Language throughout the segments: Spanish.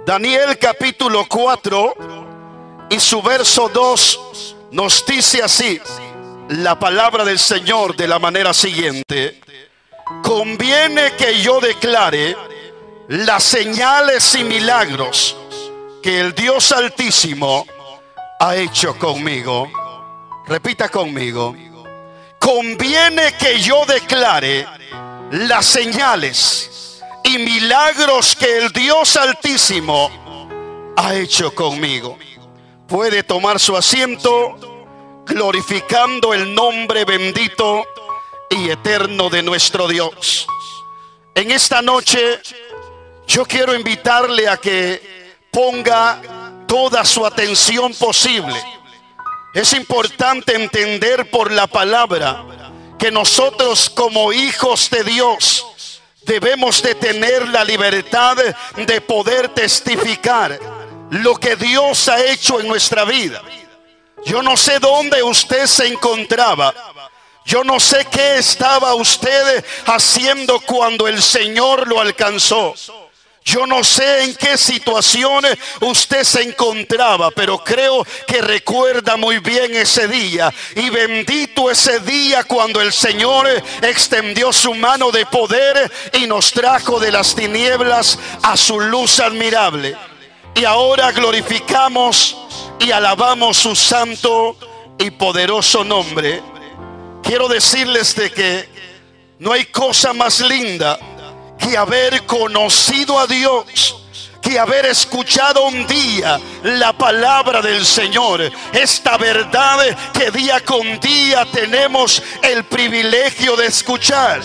Daniel capítulo 4 y su verso 2 nos dice así la palabra del Señor de la manera siguiente: conviene que yo declare las señales y milagros que el Dios Altísimo ha hecho conmigo. Repita conmigo: conviene que yo declare las señales y milagros que el Dios Altísimo ha hecho conmigo. Puede tomar su asiento, glorificando el nombre bendito y eterno de nuestro Dios. En esta noche yo quiero invitarle a que ponga toda su atención posible. Es importante entender por la palabra que nosotros, como hijos de Dios, debemos de tener la libertad de poder testificar lo que Dios ha hecho en nuestra vida. Yo no sé dónde usted se encontraba. Yo no sé qué estaba usted haciendo cuando el Señor lo alcanzó. Yo no sé en qué situaciones usted se encontraba, pero creo que recuerda muy bien ese día. Y bendito ese día cuando el Señor extendió su mano de poder y nos trajo de las tinieblas a su luz admirable. Y ahora glorificamos y alabamos su santo y poderoso nombre. Quiero decirles de que no hay cosa más linda que haber conocido a Dios, que haber escuchado un día la palabra del Señor. Esta verdad que día con día tenemos el privilegio de escuchar.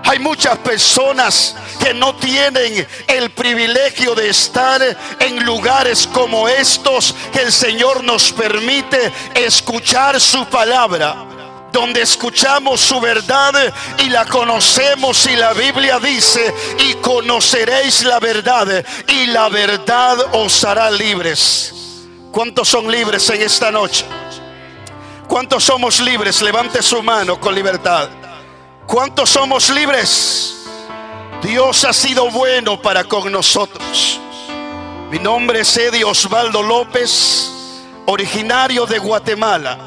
Hay muchas personas que no tienen el privilegio de estar en lugares como estos, que el Señor nos permite escuchar su palabra, donde escuchamos su verdad y la conocemos. Y la Biblia dice: y conoceréis la verdad, y la verdad os hará libres. ¿Cuántos son libres en esta noche? ¿Cuántos somos libres? Levante su mano con libertad. ¿Cuántos somos libres? Dios ha sido bueno para con nosotros. Mi nombre es Eddie Osvaldo López, originario de Guatemala.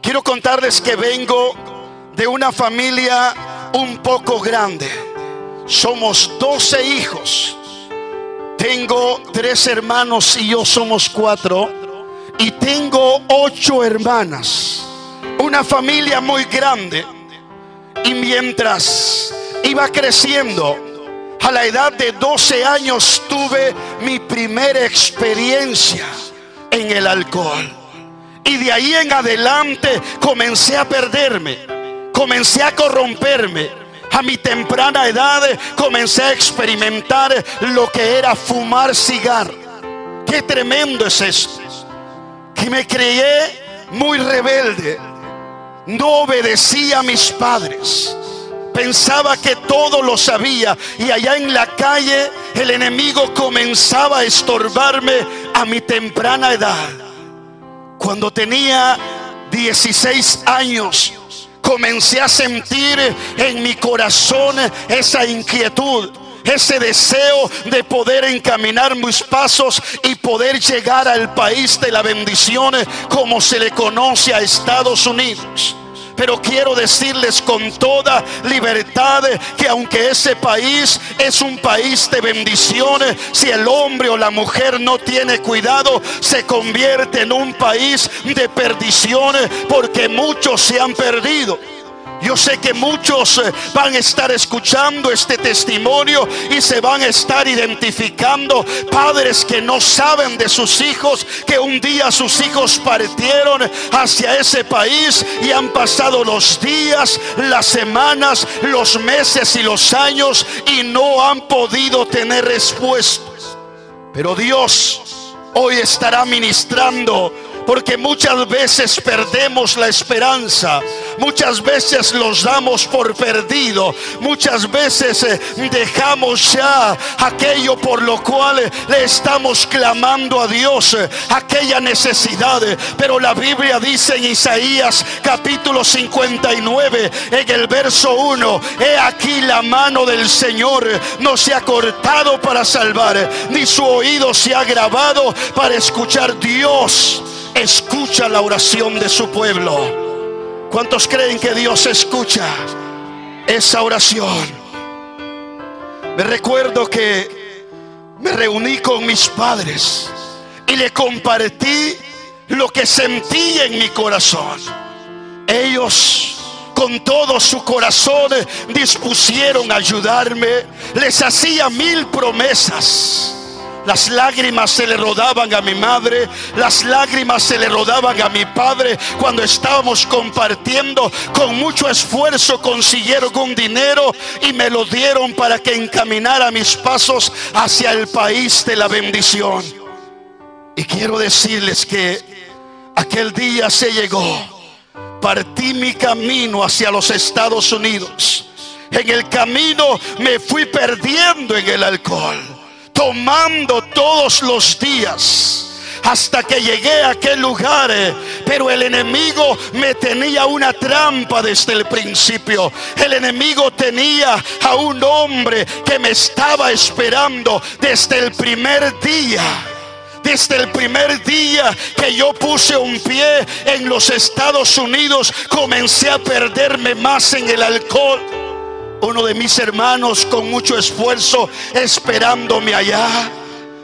Quiero contarles que vengo de una familia un poco grande. Somos 12 hijos. Tengo 3 hermanos y yo somos 4. Y tengo 8 hermanas. Una familia muy grande. Y mientras iba creciendo, a la edad de 12 años tuve mi primera experiencia en el alcohol. Y de ahí en adelante comencé a perderme, comencé a corromperme. A mi temprana edad comencé a experimentar lo que era fumar cigarro. Qué tremendo es esto. Que me crié muy rebelde. No obedecía a mis padres. Pensaba que todo lo sabía. Y allá en la calle el enemigo comenzaba a estorbarme a mi temprana edad. Cuando tenía 16 años, comencé a sentir en mi corazón esa inquietud, ese deseo de poder encaminar mis pasos y poder llegar al país de la bendición, como se le conoce a Estados Unidos. Pero quiero decirles con toda libertad que aunque ese país es un país de bendiciones, si el hombre o la mujer no tiene cuidado, se convierte en un país de perdiciones, porque muchos se han perdido. Yo sé que muchos van a estar escuchando este testimonio y se van a estar identificando. Padres que no saben de sus hijos, que un día sus hijos partieron hacia ese país y han pasado los días, las semanas, los meses y los años y no han podido tener respuestas. Pero Dios hoy estará ministrando Porque muchas veces perdemos la esperanza, muchas veces los damos por perdido, muchas veces dejamos ya aquello por lo cual le estamos clamando a Dios, aquella necesidad. Pero la Biblia dice en Isaías capítulo 59 en el verso 1: he aquí la mano del Señor no se ha cortado para salvar, ni su oído se ha agravado para escuchar. Dios escucha la oración de su pueblo. ¿Cuántos creen que Dios escucha esa oración? Me recuerdo que me reuní con mis padres y le compartí lo que sentí en mi corazón. Ellos con todo su corazón dispusieron a ayudarme. Les hacía 1000 promesas. Las lágrimas se le rodaban a mi madre, las lágrimas se le rodaban a mi padre cuando estábamos compartiendo. Con mucho esfuerzo consiguieron un dinero y me lo dieron para que encaminara mis pasos hacia el país de la bendición. Y quiero decirles que aquel día se llegó. Partí mi camino hacia los Estados Unidos. En el camino me fui perdiendo en el alcohol, tomando todos los días, hasta que llegué a aquel lugar. Pero el enemigo me tenía una trampa desde el principio. El enemigo tenía a un hombre que me estaba esperando desde el primer día. Desde el primer día que yo puse un pie en los Estados Unidos, comencé a perderme más en el alcohol. Uno de mis hermanos con mucho esfuerzo esperándome allá.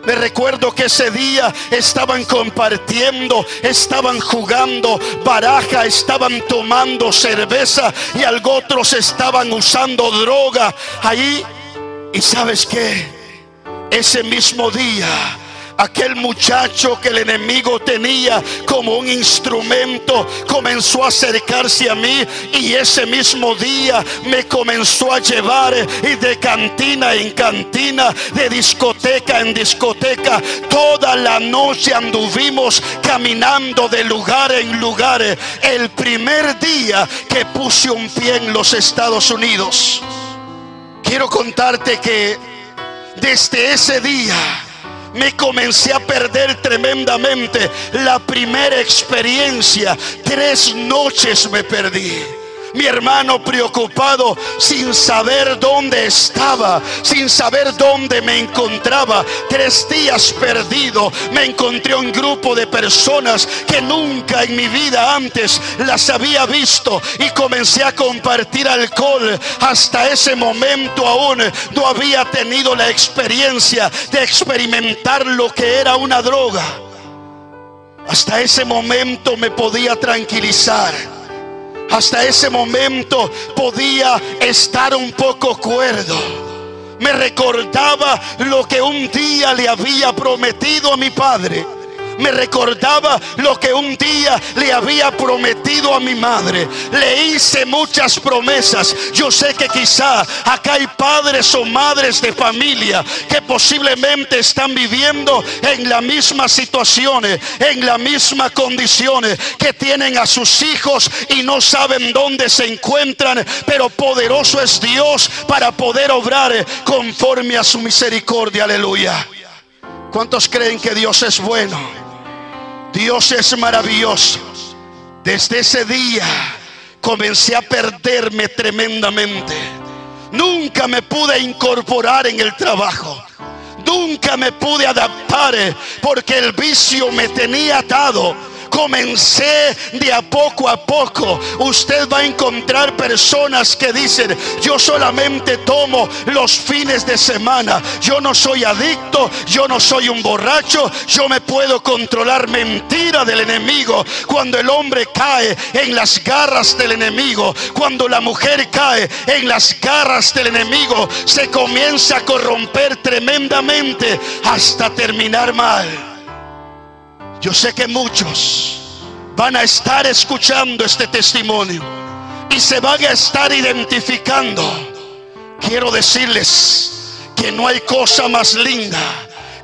Me recuerdo que ese día estaban compartiendo, estaban jugando baraja, estaban tomando cerveza y algo otros estaban usando droga ahí. Y ¿sabes qué? Ese mismo día, aquel muchacho que el enemigo tenía como un instrumento comenzó a acercarse a mí, y ese mismo día me comenzó a llevar, y de cantina en cantina, de discoteca en discoteca, toda la noche anduvimos caminando de lugar en lugar. El primer día que puse un pie en los Estados Unidos, quiero contarte que desde ese día me comencé a perder tremendamente. La primera experiencia, 3 noches me perdí. Mi hermano preocupado, sin saber dónde estaba, sin saber dónde me encontraba. 3 días perdido. Me encontré un grupo de personas que nunca en mi vida antes las había visto, y comencé a compartir alcohol. Hasta ese momento aún no había tenido la experiencia de experimentar lo que era una droga. Hasta ese momento me podía tranquilizar. Hasta ese momento podía estar un poco cuerdo. Me recordaba lo que un día le había prometido a mi padre. Me recordaba lo que un día le había prometido a mi madre. Le hice muchas promesas. Yo sé que quizá acá hay padres o madres de familia que posiblemente están viviendo en la misma situación, en la misma condición, que tienen a sus hijos y no saben dónde se encuentran. Pero poderoso es Dios para poder obrar conforme a su misericordia. Aleluya. ¿Cuántos creen que Dios es bueno? Dios es maravilloso. Desde ese día comencé a perderme tremendamente. Nunca me pude incorporar en el trabajo. Nunca me pude adaptar porque el vicio me tenía atado. Comencé de a poco. Usted va a encontrar personas que dicen: yo solamente tomo los fines de semana, yo no soy adicto, yo no soy un borracho, yo me puedo controlar. Mentira del enemigo. Cuando el hombre cae en las garras del enemigo, cuando la mujer cae en las garras del enemigo, se comienza a corromper tremendamente hasta terminar mal. Yo sé que muchos van a estar escuchando este testimonio y se van a estar identificando. Quiero decirles que no hay cosa más linda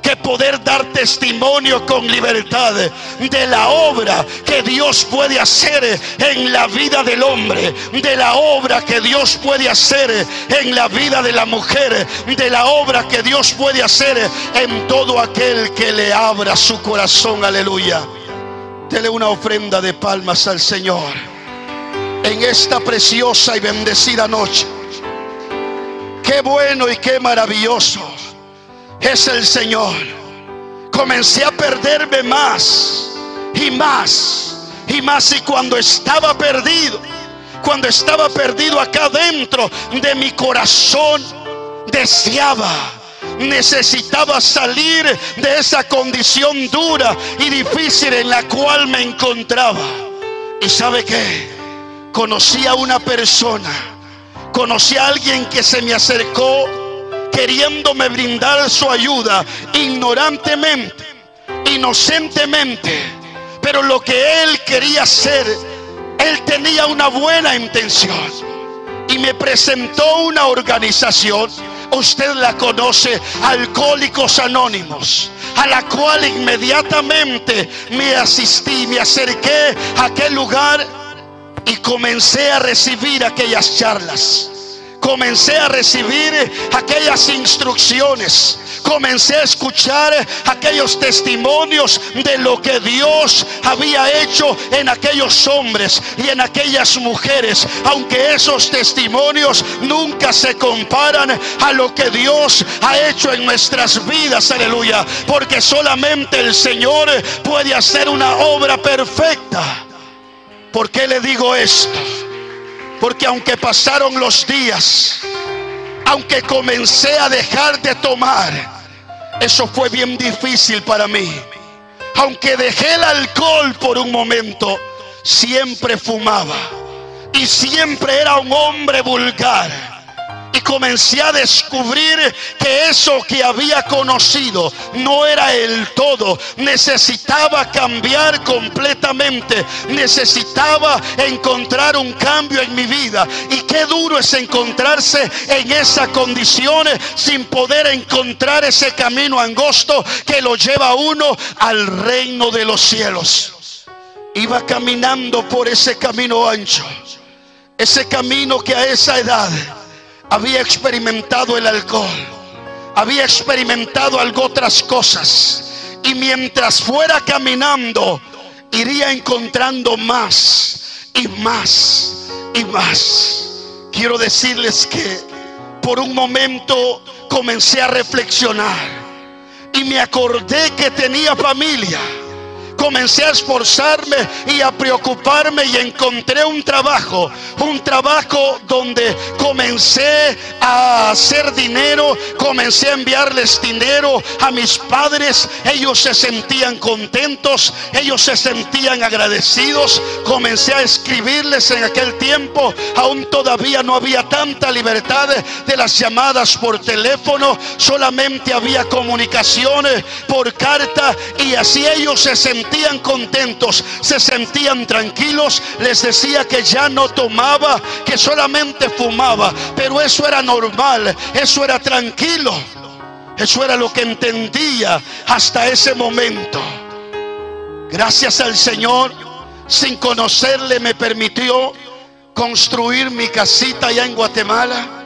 que poder dar testimonio con libertad de la obra que Dios puede hacer en la vida del hombre, de la obra que Dios puede hacer en la vida de la mujer, de la obra que Dios puede hacer en todo aquel que le abra su corazón. Aleluya. Dele una ofrenda de palmas al Señor en esta preciosa y bendecida noche. Qué bueno y qué maravilloso es el Señor. Comencé a perderme más y más y más, y cuando estaba perdido acá dentro de mi corazón, necesitaba salir de esa condición dura y difícil en la cual me encontraba. ¿Y sabe qué? Conocí a una persona, conocí a alguien que se me acercó queriéndome brindar su ayuda ignorantemente, inocentemente, pero lo que él quería hacer, él tenía una buena intención y me presentó una organización. Usted la conoce, Alcohólicos Anónimos, a la cual inmediatamente me acerqué a aquel lugar y comencé a recibir aquellas charlas. Comencé a recibir aquellas instrucciones. Comencé a escuchar aquellos testimonios de lo que Dios había hecho en aquellos hombres y en aquellas mujeres, aunque esos testimonios nunca se comparan a lo que Dios ha hecho en nuestras vidas. Aleluya. Porque solamente el Señor puede hacer una obra perfecta. ¿Por qué le digo esto? Porque aunque pasaron los días, aunque comencé a dejar de tomar, eso fue bien difícil para mí. Aunque dejé el alcohol por un momento, siempre fumaba y siempre era un hombre vulgar. Y comencé a descubrir que eso que había conocido no era el todo. Necesitaba cambiar completamente. Necesitaba encontrar un cambio en mi vida. Y qué duro es encontrarse en esa condición sin poder encontrar ese camino angosto que lo lleva a uno al reino de los cielos. Iba caminando por ese camino ancho, ese camino que a esa edad había experimentado el alcohol, había experimentado algo otras cosas, y mientras fuera caminando iría encontrando más y más y más. Quiero decirles que por un momento comencé a reflexionar y me acordé que tenía familia. Comencé a esforzarme y a preocuparme y encontré un trabajo donde comencé a hacer dinero, comencé a enviarles dinero a mis padres. Ellos se sentían contentos, ellos se sentían agradecidos. Comencé a escribirles en aquel tiempo, aún todavía no había tanta libertad de las llamadas por teléfono, solamente había comunicaciones por carta, y así ellos se sentían contentos, se sentían tranquilos. Les decía que ya no tomaba, que solamente fumaba, pero eso era normal, eso era tranquilo, eso era lo que entendía hasta ese momento. Gracias al Señor, sin conocerle, me permitió construir mi casita allá en Guatemala.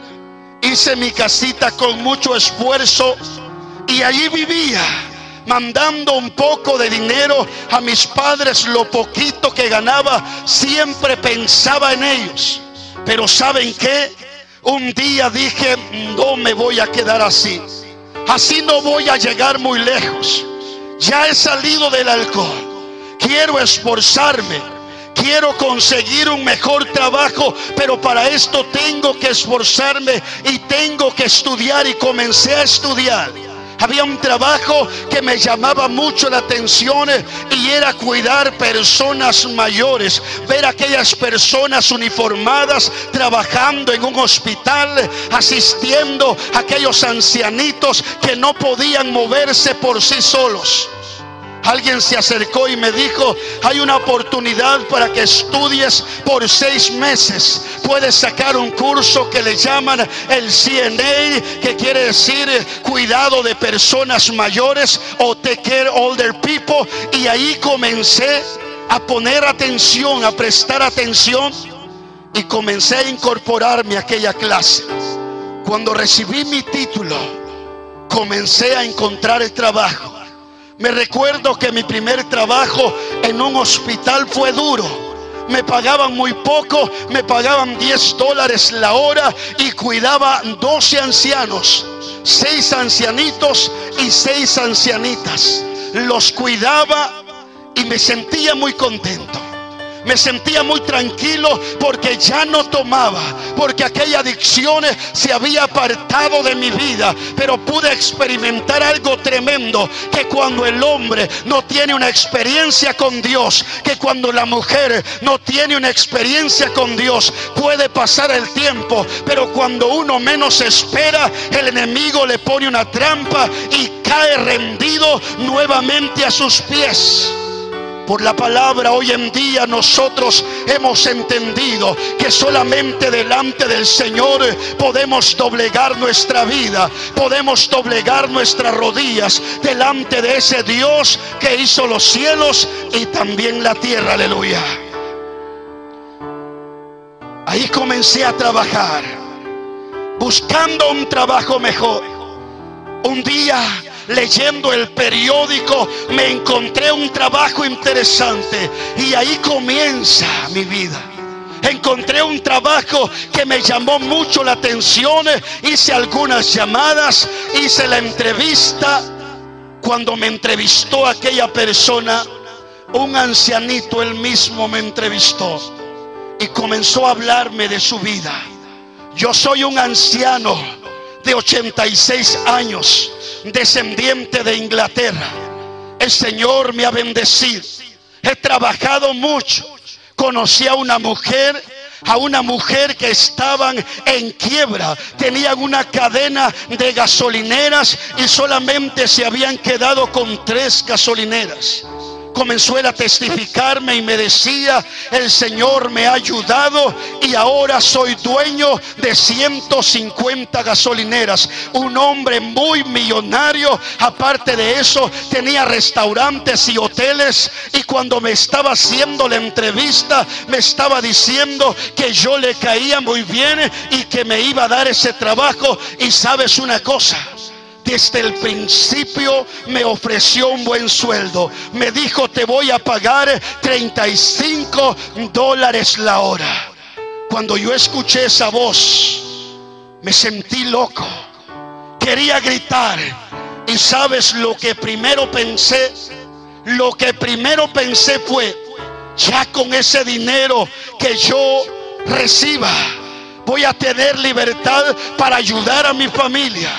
Hice mi casita con mucho esfuerzo y allí vivía, mandando un poco de dinero a mis padres. Lo poquito que ganaba, siempre pensaba en ellos. Pero ¿saben qué? Un día dije, no me voy a quedar así. Así no voy a llegar muy lejos. Ya he salido del alcohol. Quiero esforzarme. Quiero conseguir un mejor trabajo, pero para esto tengo que esforzarme y tengo que estudiar. Y comencé a estudiar. Había un trabajo que me llamaba mucho la atención y era cuidar personas mayores, ver a aquellas personas uniformadas trabajando en un hospital, asistiendo a aquellos ancianitos que no podían moverse por sí solos. alguien se acercó y me dijo: hay una oportunidad para que estudies por 6 meses. Puedes sacar un curso que le llaman el CNA, que quiere decir cuidado de personas mayores, o Take Care Older People. Y ahí comencé a poner atención, a prestar atención, y comencé a incorporarme a aquella clase. Cuando recibí mi título, comencé a encontrar el trabajo. Me recuerdo que mi primer trabajo en un hospital fue duro. Me pagaban muy poco, me pagaban $10 la hora, y cuidaba 12 ancianos, 6 ancianitos y 6 ancianitas. Los cuidaba y me sentía muy contento. Me sentía muy tranquilo porque ya no tomaba, porque aquella adicción se había apartado de mi vida. Pero pude experimentar algo tremendo, que cuando el hombre no tiene una experiencia con Dios, que cuando la mujer no tiene una experiencia con Dios, puede pasar el tiempo, pero cuando uno menos espera, el enemigo le pone una trampa y cae rendido nuevamente a sus pies. Por la palabra, hoy en día nosotros hemos entendido que solamente delante del Señor podemos doblegar nuestra vida, podemos doblegar nuestras rodillas delante de ese Dios que hizo los cielos y también la tierra. Aleluya. Ahí comencé a trabajar, buscando un trabajo mejor. Un día, leyendo el periódico, me encontré un trabajo interesante, y ahí comienza mi vida. Encontré un trabajo que me llamó mucho la atención. Hice algunas llamadas, hice la entrevista. Cuando me entrevistó aquella persona, un ancianito, él mismo me entrevistó y comenzó a hablarme de su vida. Yo soy un anciano de 86 años, descendiente de Inglaterra. El Señor me ha bendecido. He trabajado mucho. Conocí a una mujer que estaban en quiebra. Tenían una cadena de gasolineras y solamente se habían quedado con 3 gasolineras. Comenzó él a testificarme y me decía: el Señor me ha ayudado y ahora soy dueño de 150 gasolineras. Un hombre muy millonario. Aparte de eso, tenía restaurantes y hoteles. Y cuando me estaba haciendo la entrevista, me estaba diciendo que yo le caía muy bien y que me iba a dar ese trabajo. Y sabes una cosa, desde el principio me ofreció un buen sueldo. Me dijo: te voy a pagar $35 la hora. Cuando yo escuché esa voz, me sentí loco. Quería gritar. Y sabes lo que primero pensé. Lo que primero pensé fue: ya con ese dinero que yo reciba, voy a tener libertad para ayudar a mi familia.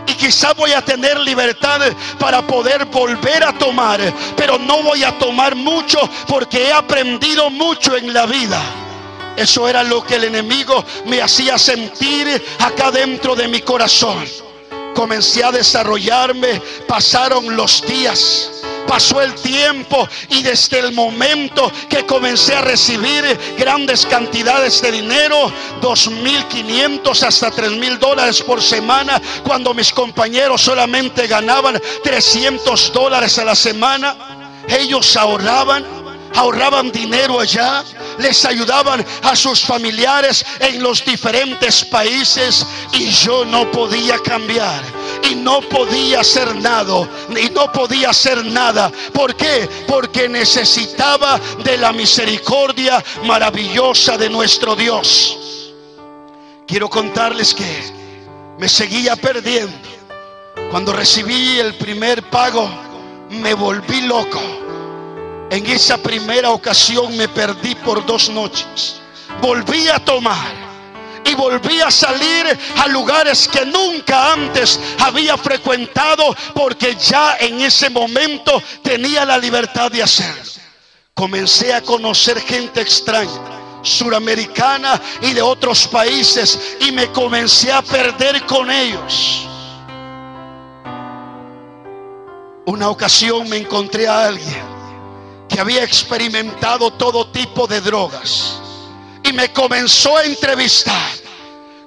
Y quizá voy a tener libertad para poder volver a tomar, pero no voy a tomar mucho, porque he aprendido mucho en la vida. Eso era lo que el enemigo me hacía sentir acá dentro de mi corazón. Comencé a desarrollarme, pasaron los días, pasó el tiempo, y desde el momento que comencé a recibir grandes cantidades de dinero, $2,500 hasta $3,000 por semana, cuando mis compañeros solamente ganaban $300 a la semana, ellos ahorraban dinero allá, les ayudaban a sus familiares en los diferentes países, y yo no podía cambiar y no podía hacer nada. ¿Por qué? Porque necesitaba de la misericordia maravillosa de nuestro Dios. Quiero contarles que me seguía perdiendo. Cuando recibí el primer pago, me volví loco. En esa primera ocasión me perdí por 2 noches. Volví a tomar y volví a salir a lugares que nunca antes había frecuentado, porque ya en ese momento tenía la libertad de hacerlo. Comencé a conocer gente extraña, suramericana y de otros países, y me comencé a perder con ellos. Una ocasión me encontré a alguien que había experimentado todo tipo de drogas y me comenzó a entrevistar.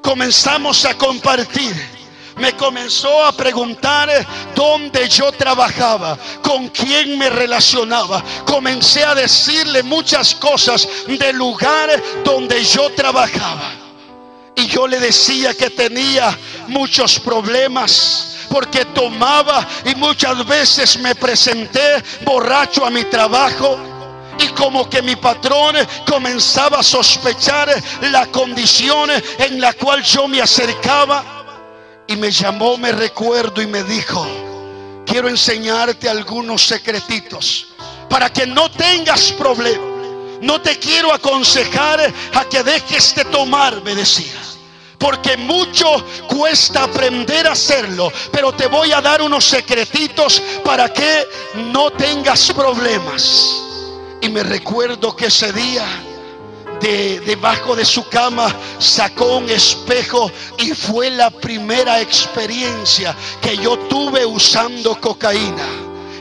Comenzamos a compartir. Me comenzó a preguntar dónde yo trabajaba, con quién me relacionaba. Comencé a decirle muchas cosas del lugar donde yo trabajaba. Y yo le decía que tenía muchos problemas porque tomaba, y muchas veces me presenté borracho a mi trabajo. Y como que mi patrón comenzaba a sospechar la condición en la cual yo me acercaba. Y me llamó, me recuerdo, y me dijo: quiero enseñarte algunos secretitos para que no tengas problemas. No te quiero aconsejar a que dejes de tomar, me decía, porque mucho cuesta aprender a hacerlo, pero te voy a dar unos secretitos para que no tengas problemas. Y me recuerdo que ese día, debajo de su cama sacó un espejo, y fue la primera experiencia que yo tuve usando cocaína.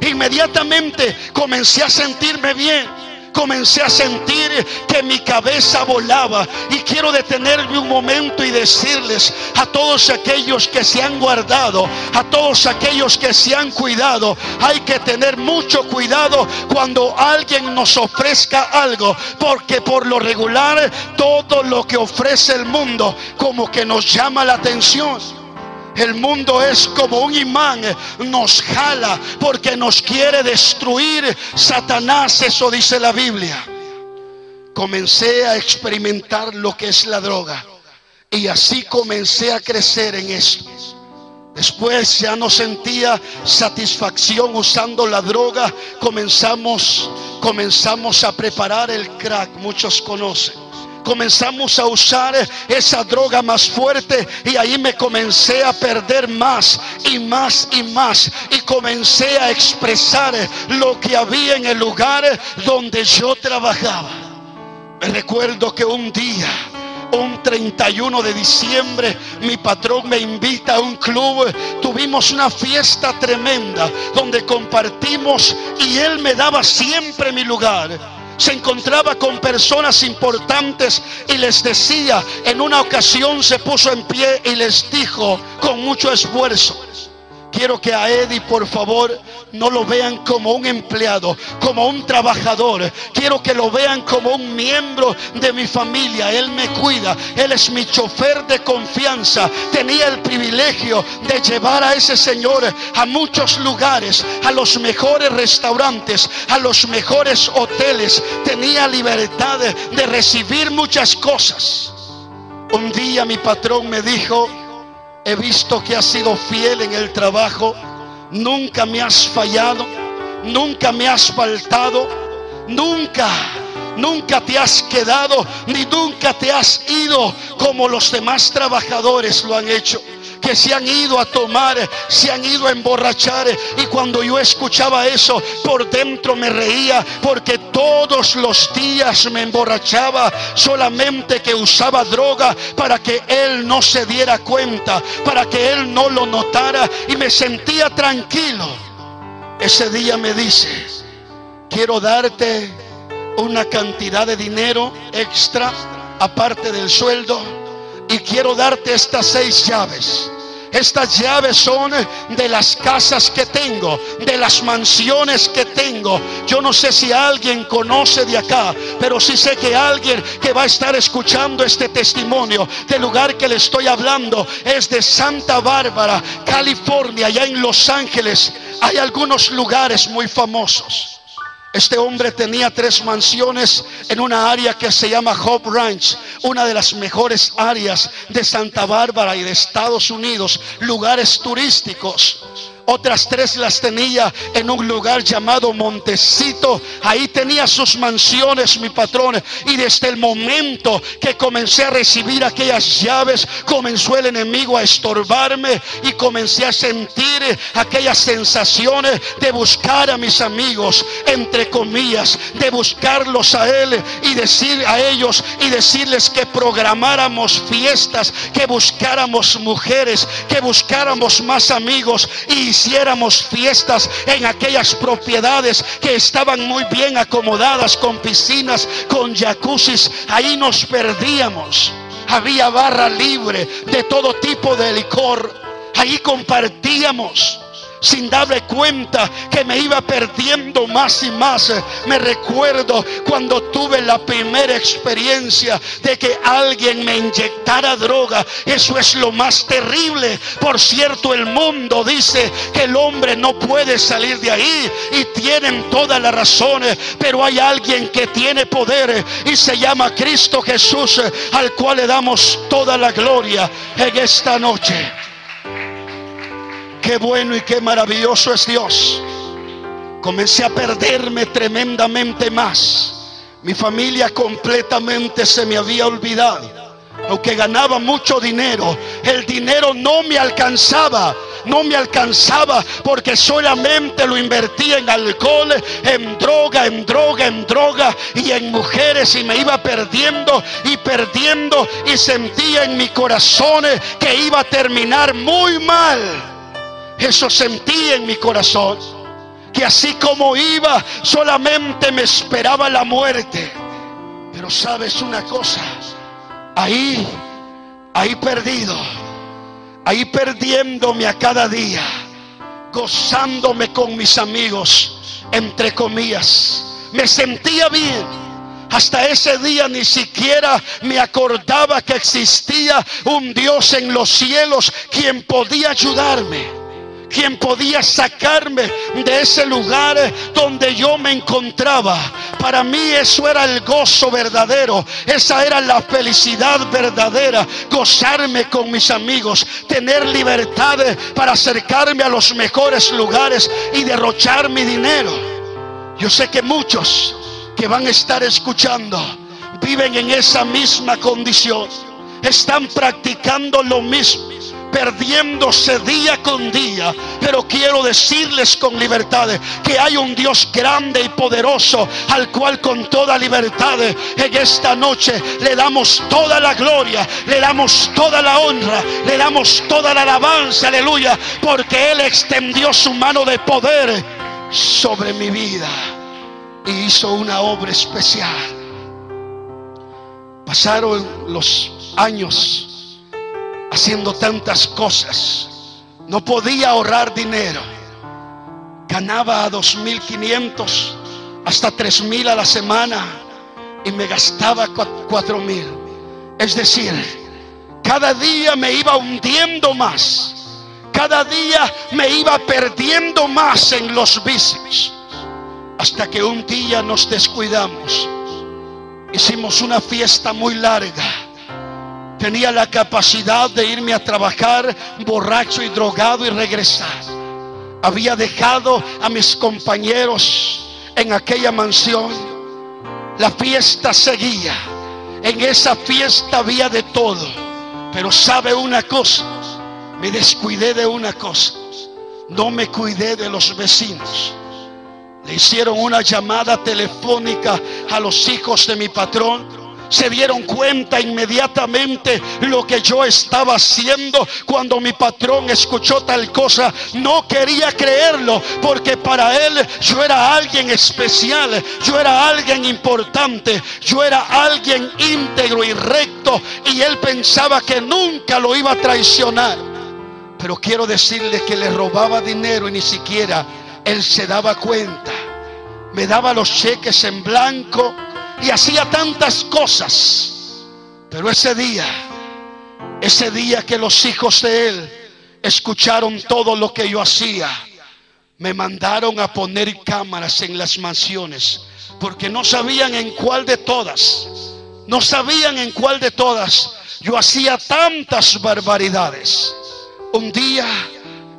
Inmediatamente comencé a sentirme bien. Comencé a sentir que mi cabeza volaba. Y quiero detenerme un momento y decirles a todos aquellos que se han guardado, a todos aquellos que se han cuidado: hay que tener mucho cuidado cuando alguien nos ofrezca algo, porque por lo regular todo lo que ofrece el mundo como que nos llama la atención. El mundo es como un imán, nos jala porque nos quiere destruir. Satanás, eso dice la Biblia. Comencé a experimentar lo que es la droga, y así comencé a crecer en esto. Después ya no sentía satisfacción usando la droga. Comenzamos a preparar el crack, muchos conocen. Comenzamos a usar esa droga más fuerte, y ahí me comencé a perder más y más y más. Y comencé a expresar lo que había en el lugar donde yo trabajaba. Me recuerdo que un día, un 31 de diciembre, mi patrón me invita a un club. Tuvimos una fiesta tremenda donde compartimos, y él me daba siempre mi lugar. Se encontraba con personas importantes y les decía. En una ocasión se puso en pie y les dijo con mucho esfuerzo: quiero que a Eddie, por favor, no lo vean como un empleado, como un trabajador. Quiero que lo vean como un miembro de mi familia. Él me cuida, él es mi chofer de confianza. Tenía el privilegio de llevar a ese señor a muchos lugares, a los mejores restaurantes, a los mejores hoteles. Tenía libertad de recibir muchas cosas. Un día mi patrón me dijo: he visto que has sido fiel en el trabajo. Nunca me has fallado, nunca me has faltado, nunca te has quedado, ni nunca te has ido como los demás trabajadores lo han hecho, que se han ido a tomar, se han ido a emborrachar. Y cuando yo escuchaba eso, por dentro me reía, porque todos los días me emborrachaba, solamente que usaba droga para que él no se diera cuenta, para que él no lo notara, y me sentía tranquilo. Ese día me dice: quiero darte una cantidad de dinero extra aparte del sueldo, y quiero darte estas 6 llaves. Estas llaves son de las casas que tengo, de las mansiones que tengo. Yo no sé si alguien conoce de acá, pero sí sé que alguien que va a estar escuchando este testimonio del lugar que le estoy hablando es de Santa Bárbara, California. Allá en Los Ángeles hay algunos lugares muy famosos. Este hombre tenía 3 mansiones en una área que se llama Hope Ranch, una de las mejores áreas de Santa Bárbara y de Estados Unidos, lugares turísticos. Otras 3 las tenía en un lugar llamado Montecito. Ahí tenía sus mansiones mi patrón. Y desde el momento que comencé a recibir aquellas llaves, comenzó el enemigo a estorbarme, y comencé a sentir aquellas sensaciones de buscar a mis amigos, entre comillas, de buscarlos a él y decir a ellos y decirles que programáramos fiestas, que buscáramos mujeres, que buscáramos más amigos. Y hiciéramos fiestas en aquellas propiedades que estaban muy bien acomodadas, con piscinas, con jacuzzis. Ahí nos perdíamos. Había barra libre de todo tipo de licor. Ahí compartíamos sin darme cuenta que me iba perdiendo más y más. Me recuerdo cuando tuve la primera experiencia de que alguien me inyectara droga. Eso es lo más terrible. Por cierto, el mundo dice que el hombre no puede salir de ahí, y tienen todas las razones, pero hay alguien que tiene poder y se llama Cristo Jesús, al cual le damos toda la gloria en esta noche. Qué bueno y qué maravilloso es Dios. Comencé a perderme tremendamente más. Mi familia completamente se me había olvidado. Aunque ganaba mucho dinero, el dinero no me alcanzaba. No me alcanzaba porque solamente lo invertía en alcohol, en droga y en mujeres, y me iba perdiendo y sentía en mi corazón que iba a terminar muy mal. Eso sentí en mi corazón, que así como iba, solamente me esperaba la muerte. Pero sabes una cosa, ahí perdido, ahí perdiéndome a cada día, gozándome con mis amigos, entre comillas, me sentía bien. Hasta ese día ni siquiera me acordaba que existía un Dios en los cielos quien podía ayudarme, quien podía sacarme de ese lugar donde yo me encontraba. Para mí eso era el gozo verdadero, esa era la felicidad verdadera, gozarme con mis amigos, tener libertad para acercarme a los mejores lugares y derrochar mi dinero. Yo sé que muchos que van a estar escuchando viven en esa misma condición, están practicando lo mismo, perdiéndose día con día. Pero quiero decirles con libertad que hay un Dios grande y poderoso, al cual con toda libertad en esta noche le damos toda la gloria, le damos toda la honra, le damos toda la alabanza, aleluya, porque Él extendió su mano de poder sobre mi vida y hizo una obra especial. Pasaron los años haciendo tantas cosas, no podía ahorrar dinero. Ganaba a 2.500 hasta 3.000 a la semana y me gastaba 4.000. Es decir, cada día me iba hundiendo más, cada día me iba perdiendo más en los vicios, hasta que un día nos descuidamos. Hicimos una fiesta muy larga. Tenía la capacidad de irme a trabajar borracho y drogado y regresar. Había dejado a mis compañeros en aquella mansión. La fiesta seguía. En esa fiesta había de todo. Pero sabe una cosa, me descuidé de una cosa. No me cuidé de los vecinos. Le hicieron una llamada telefónica a los hijos de mi patrón. Se dieron cuenta inmediatamente lo que yo estaba haciendo. Cuando mi patrón escuchó tal cosa, no quería creerlo, porque para él yo era alguien especial, yo era alguien importante, yo era alguien íntegro y recto, y él pensaba que nunca lo iba a traicionar. Pero quiero decirle que le robaba dinero y ni siquiera él se daba cuenta. Me daba los cheques en blanco y hacía tantas cosas. Pero ese día que los hijos de él escucharon todo lo que yo hacía, me mandaron a poner cámaras en las mansiones, porque no sabían en cuál de todas yo hacía tantas barbaridades. Un día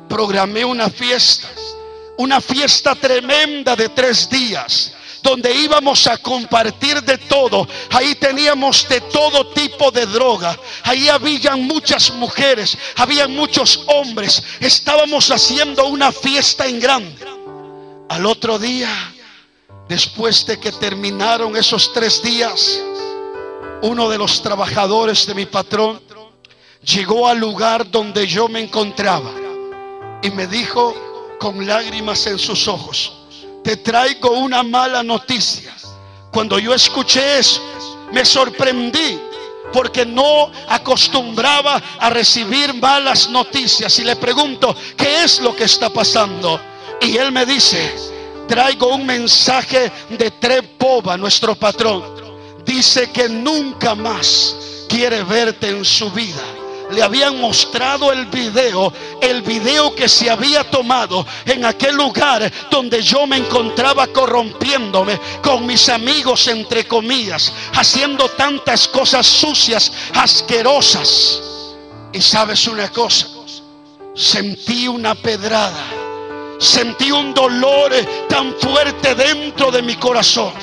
programé una fiesta tremenda de 3 días, donde íbamos a compartir de todo. Ahí teníamos de todo tipo de droga. Ahí habían muchas mujeres, habían muchos hombres. Estábamos haciendo una fiesta en grande. Al otro día, después de que terminaron esos 3 días, uno de los trabajadores de mi patrón llegó al lugar donde yo me encontraba y me dijo: con lágrimas en sus ojos: te traigo una mala noticia. Cuando yo escuché eso, me sorprendí, porque no acostumbraba a recibir malas noticias. Y le pregunto: ¿qué es lo que está pasando? Y él me dice: traigo un mensaje de Trepova, nuestro patrón. Dice que nunca más quiere verte en su vida. Le habían mostrado el video que se había tomado en aquel lugar donde yo me encontraba corrompiéndome con mis amigos, entre comillas, haciendo tantas cosas sucias, asquerosas. Y sabes una cosa, sentí una pedrada, sentí un dolor tan fuerte dentro de mi corazón.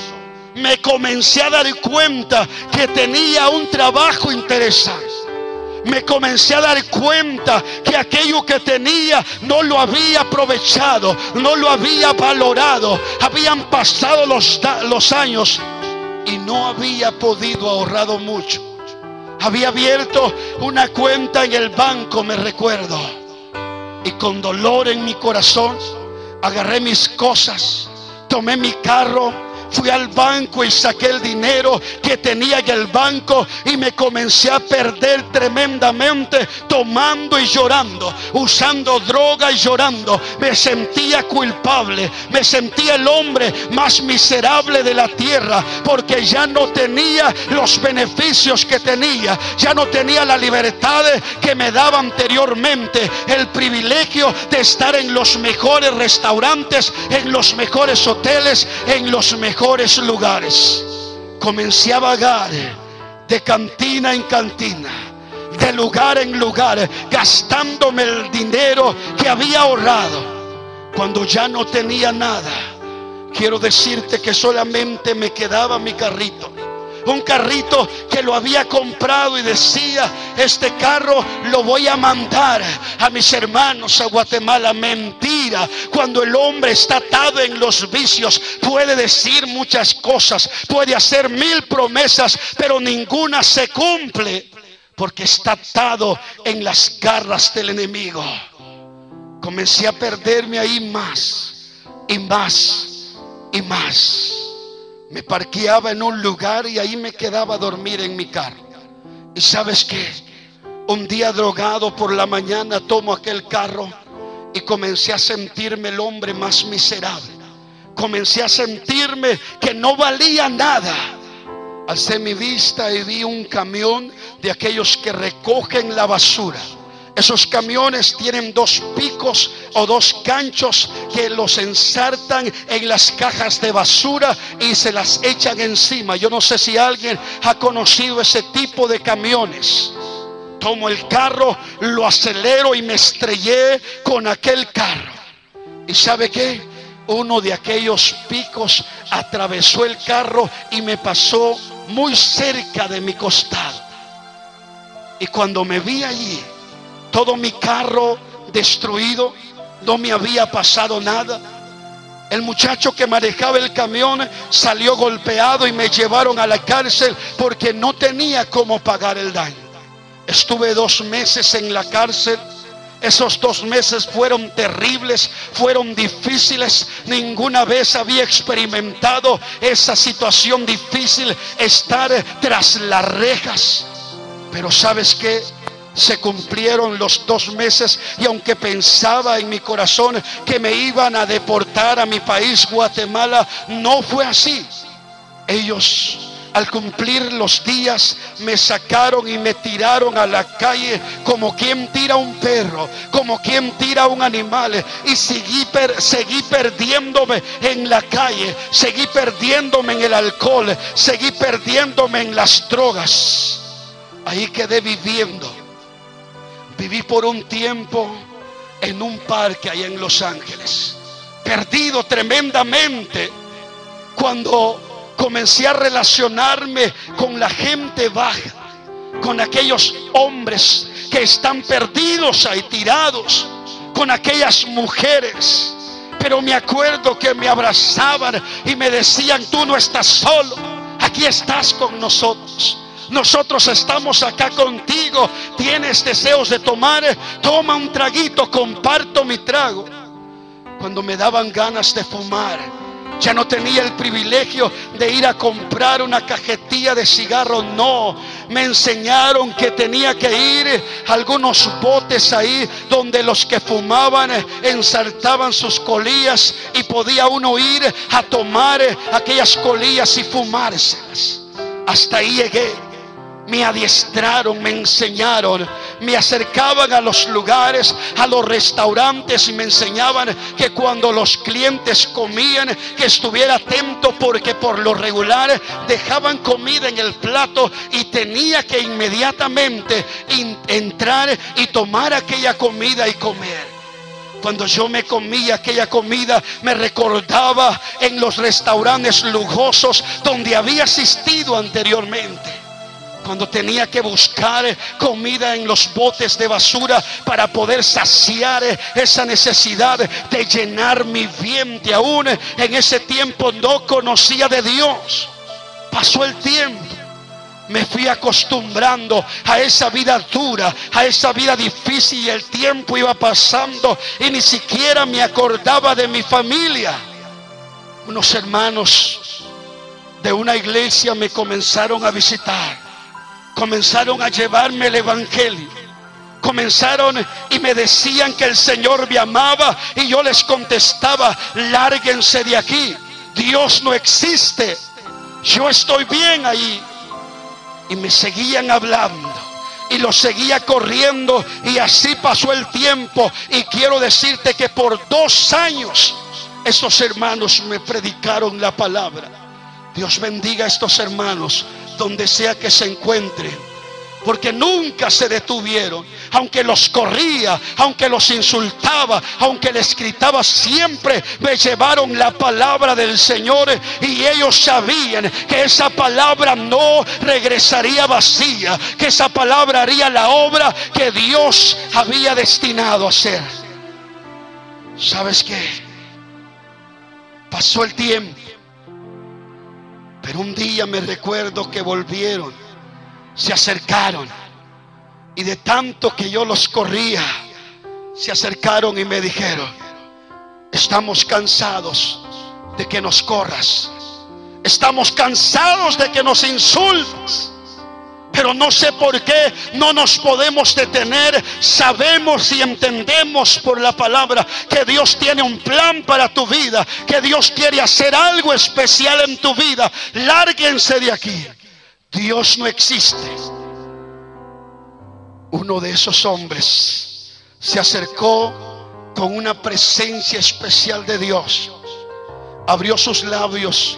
Me comencé a dar cuenta que tenía un trabajo interesante. Me comencé a dar cuenta que aquello que tenía no lo había aprovechado, no lo había valorado. Habían pasado los años y no había podido ahorrar mucho. Había abierto una cuenta en el banco, me recuerdo, y con dolor en mi corazón agarré mis cosas, tomé mi carro, fui al banco y saqué el dinero que tenía en el banco, y me comencé a perder tremendamente, tomando y llorando, usando droga y llorando. Me sentía culpable, me sentía el hombre más miserable de la tierra, porque ya no tenía los beneficios que tenía, ya no tenía la libertad que me daba anteriormente, el privilegio de estar en los mejores restaurantes, en los mejores hoteles, en los mejores lugares. Comencé a vagar de cantina en cantina, de lugar en lugar, gastándome el dinero que había ahorrado. Cuando ya no tenía nada, quiero decirte que solamente me quedaba mi carrito. Un carrito que lo había comprado y decía: este carro lo voy a mandar a mis hermanos a Guatemala. Mentira. Cuando el hombre está atado en los vicios, puede decir muchas cosas, puede hacer 1000 promesas, pero ninguna se cumple, porque está atado en las garras del enemigo. Comencé a perderme ahí más y más y más. Me parqueaba en un lugar y ahí me quedaba a dormir en mi carro. Y ¿sabes qué? Un día, drogado por la mañana, tomo aquel carro y comencé a sentirme el hombre más miserable. Comencé a sentirme que no valía nada. Alcé mi vista y vi un camión de aquellos que recogen la basura. Esos camiones tienen 2 picos o 2 ganchos que los ensartan en las cajas de basura y se las echan encima. Yo no sé si alguien ha conocido ese tipo de camiones. Tomo el carro, lo acelero y me estrellé con aquel carro. ¿Y sabe qué? Uno de aquellos picos atravesó el carro y me pasó muy cerca de mi costado. Y cuando me vi allí, todo mi carro destruido, no me había pasado nada. El muchacho que manejaba el camión salió golpeado y me llevaron a la cárcel porque no tenía cómo pagar el daño. Estuve 2 meses en la cárcel. Esos 2 meses fueron terribles, fueron difíciles. Ninguna vez había experimentado esa situación difícil, estar tras las rejas. Pero ¿sabes qué? Se cumplieron los 2 meses y aunque pensaba en mi corazón que me iban a deportar a mi país, Guatemala, no fue así. Ellos, al cumplir los días, me sacaron y me tiraron a la calle como quien tira un perro, como quien tira un animal. Y seguí perdiéndome en la calle, seguí perdiéndome en el alcohol, seguí perdiéndome en las drogas. Ahí quedé viviendo. Viví por un tiempo en un parque allá en Los Ángeles, perdido tremendamente. Cuando comencé a relacionarme con la gente baja, con aquellos hombres que están perdidos ahí tirados, con aquellas mujeres. Pero me acuerdo que me abrazaban y me decían: tú no estás solo, aquí estás con nosotros. Nosotros estamos acá contigo. ¿Tienes deseos de tomar? Toma un traguito, comparto mi trago. Cuando me daban ganas de fumar, ya no tenía el privilegio de ir a comprar una cajetilla de cigarros. No, me enseñaron que tenía que ir a algunos botes ahí donde los que fumaban ensartaban sus colillas, y podía uno ir a tomar aquellas colillas y fumárselas. Hasta ahí llegué. Me adiestraron, me enseñaron, me acercaban a los lugares, a los restaurantes, y me enseñaban que cuando los clientes comían, que estuviera atento, porque por lo regular dejaban comida en el plato y tenía que inmediatamente entrar y tomar aquella comida y comer. Cuando yo me comía aquella comida, me recordaba en los restaurantes lujosos donde había asistido anteriormente, cuando tenía que buscar comida en los botes de basura para poder saciar esa necesidad de llenar mi vientre. Aún en ese tiempo no conocía de Dios. Pasó el tiempo, me fui acostumbrando a esa vida dura, a esa vida difícil, y el tiempo iba pasando y ni siquiera me acordaba de mi familia. Unos hermanos de una iglesia me comenzaron a visitar. Comenzaron a llevarme el evangelio. Comenzaron y me decían que el Señor me amaba, y yo les contestaba: lárguense de aquí, Dios no existe, yo estoy bien ahí. Y me seguían hablando y lo seguía corriendo, y así pasó el tiempo. Y quiero decirte que por 2 años esos hermanos me predicaron la palabra. Dios bendiga a estos hermanos donde sea que se encuentren, porque nunca se detuvieron. Aunque los corría, aunque los insultaba, aunque les gritaba, siempre me llevaron la palabra del Señor. Y ellos sabían que esa palabra no regresaría vacía, que esa palabra haría la obra que Dios había destinado a hacer. ¿Sabes qué? Pasó el tiempo, pero un día me recuerdo que volvieron, se acercaron, y de tanto que yo los corría, se acercaron y me dijeron: estamos cansados de que nos corras, estamos cansados de que nos insultes, pero no sé por qué no nos podemos detener. Sabemos y entendemos por la palabra que Dios tiene un plan para tu vida, que Dios quiere hacer algo especial en tu vida. Lárguense de aquí, Dios no existe. Uno de esos hombres se acercó con una presencia especial de Dios, abrió sus labios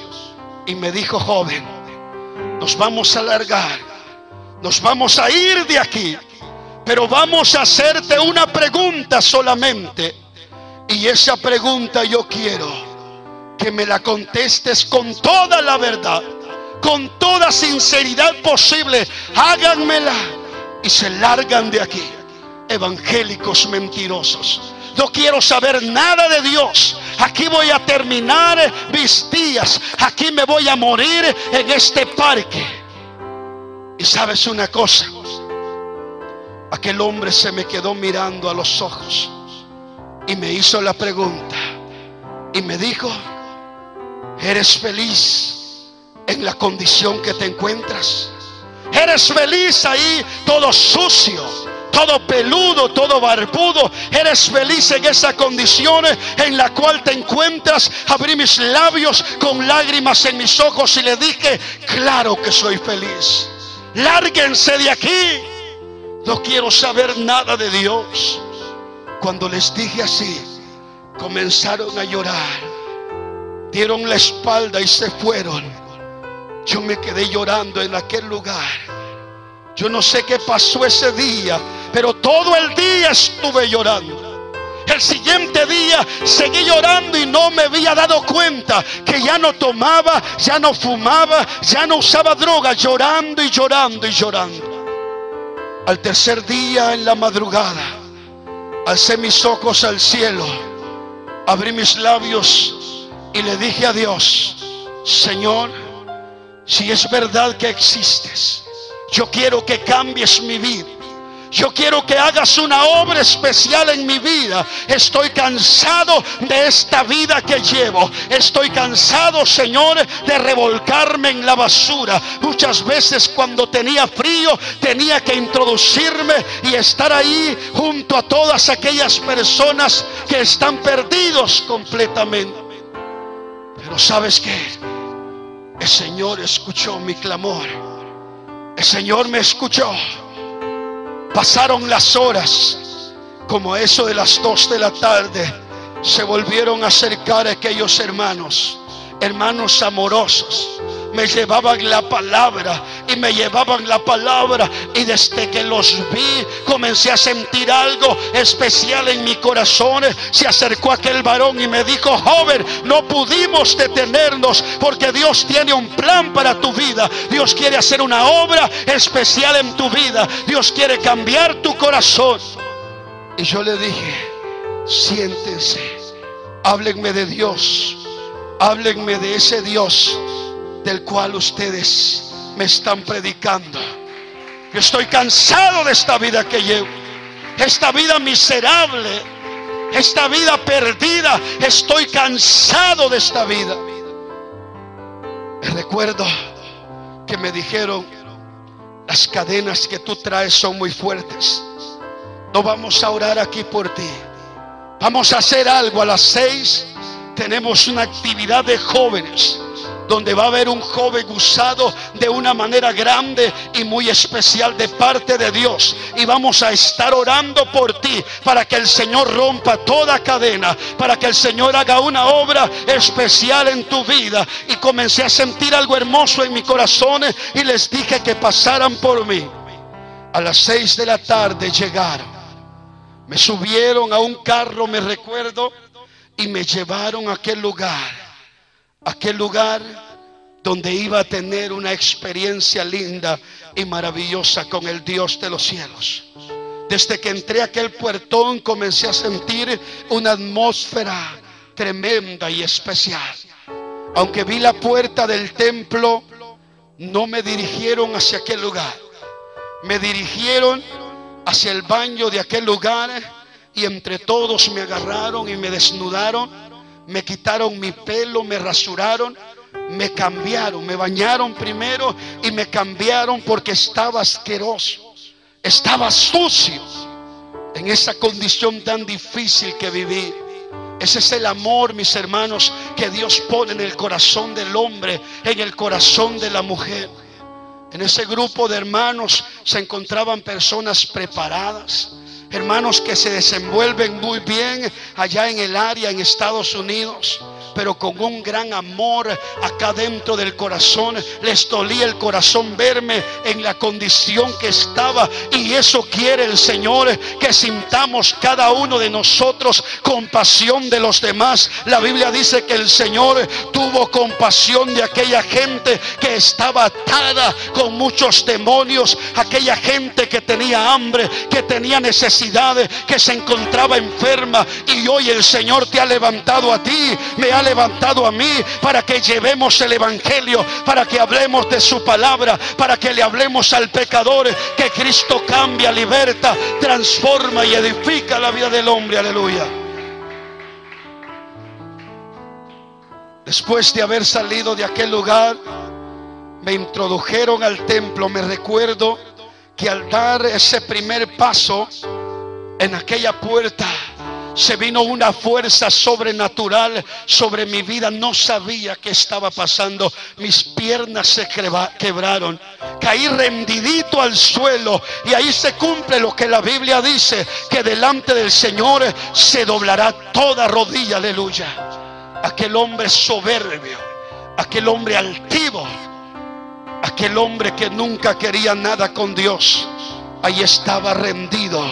y me dijo: joven, nos vamos a largar, nos vamos a ir de aquí, pero vamos a hacerte una pregunta solamente, y esa pregunta yo quiero que me la contestes con toda la verdad, con toda sinceridad posible. Háganmela. Y se largan de aquí, evangélicos mentirosos. No quiero saber nada de Dios. Aquí voy a terminar mis días, aquí me voy a morir en este parque. Y sabes una cosa, aquel hombre se me quedó mirando a los ojos y me hizo la pregunta y me dijo: ¿eres feliz en la condición que te encuentras? ¿Eres feliz ahí todo sucio, todo peludo, todo barbudo? ¿Eres feliz en esa condición en la cual te encuentras? Abrí mis labios con lágrimas en mis ojos y le dije: claro que soy feliz. Lárguense de aquí, no quiero saber nada de Dios. Cuando les dije así, comenzaron a llorar, dieron la espalda y se fueron. Yo me quedé llorando en aquel lugar. Yo no sé qué pasó ese día, pero todo el día estuve llorando. El siguiente día seguí llorando y no me había dado cuenta que ya no tomaba, ya no fumaba, ya no usaba droga. Llorando y llorando y llorando. Al tercer día, en la madrugada, alcé mis ojos al cielo, abrí mis labios y le dije a Dios: Señor, si es verdad que existes, yo quiero que cambies mi vida. Yo quiero que hagas una obra especial en mi vida. Estoy cansado de esta vida que llevo. Estoy cansado, Señor, de revolcarme en la basura. Muchas veces cuando tenía frío tenía que introducirme y estar ahí junto a todas aquellas personas que están perdidos completamente. Pero ¿sabes qué? El Señor escuchó mi clamor. El Señor me escuchó. Pasaron las horas, como eso de las 2 de la tarde, se volvieron a acercar a aquellos hermanos amorosos. Me llevaban la palabra y me llevaban la palabra, y desde que los vi comencé a sentir algo especial en mi corazón. Se acercó aquel varón y me dijo: joven, no pudimos detenernos porque Dios tiene un plan para tu vida. Dios quiere hacer una obra especial en tu vida. Dios quiere cambiar tu corazón. Y yo le dije: siéntense, háblenme de Dios, háblenme de ese Dios del cual ustedes me están predicando. Yo estoy cansado de esta vida que llevo, esta vida miserable, esta vida perdida. Estoy cansado de esta vida. Me recuerdo que me dijeron: las cadenas que tú traes son muy fuertes. No vamos a orar aquí por ti. Vamos a hacer algo. A las 6 tenemos una actividad de jóvenes, donde va a haber un joven usado de una manera grande y muy especial de parte de Dios. Y vamos a estar orando por ti para que el Señor rompa toda cadena, para que el Señor haga una obra especial en tu vida. Y comencé a sentir algo hermoso en mi corazón y les dije que pasaran por mí. A las 6 de la tarde llegaron, me subieron a un carro, me recuerdo, y me llevaron a aquel lugar donde iba a tener una experiencia linda y maravillosa con el Dios de los cielos. Desde que entré a aquel puertón comencé a sentir una atmósfera tremenda y especial. Aunque vi la puerta del templo, no me dirigieron hacia aquel lugar. Me dirigieron hacia el baño de aquel lugar, y entre todos me agarraron y me desnudaron. Me quitaron mi pelo, me rasuraron, me cambiaron, me bañaron primero y me cambiaron porque estaba asqueroso, estaba sucio en esa condición tan difícil que viví. Ese es el amor, mis hermanos, que Dios pone en el corazón del hombre, en el corazón de la mujer. En ese grupo de hermanos se encontraban personas preparadas, hermanos que se desenvuelven muy bien allá en el área, en Estados Unidos, pero con un gran amor acá dentro del corazón. Les dolía el corazón verme en la condición que estaba, y eso quiere el Señor, que sintamos cada uno de nosotros compasión de los demás. La Biblia dice que el Señor tuvo compasión de aquella gente que estaba atada con muchos demonios, aquella gente que tenía hambre, que tenía necesidades, que se encontraba enferma. Y hoy el Señor te ha levantado a ti, me ha levantado a mí, para que llevemos el evangelio, para que hablemos de su palabra, para que le hablemos al pecador que Cristo cambia, liberta, transforma y edifica la vida del hombre. Aleluya. Después de haber salido de aquel lugar, me introdujeron al templo. Me recuerdo que al dar ese primer paso en aquella puerta, se vino una fuerza sobrenatural sobre mi vida. No sabía qué estaba pasando. Mis piernas se quebraron. Caí rendidito al suelo. Y ahí se cumple lo que la Biblia dice, que delante del Señor se doblará toda rodilla. Aleluya. Aquel hombre soberbio, aquel hombre altivo, aquel hombre que nunca quería nada con Dios, ahí estaba rendido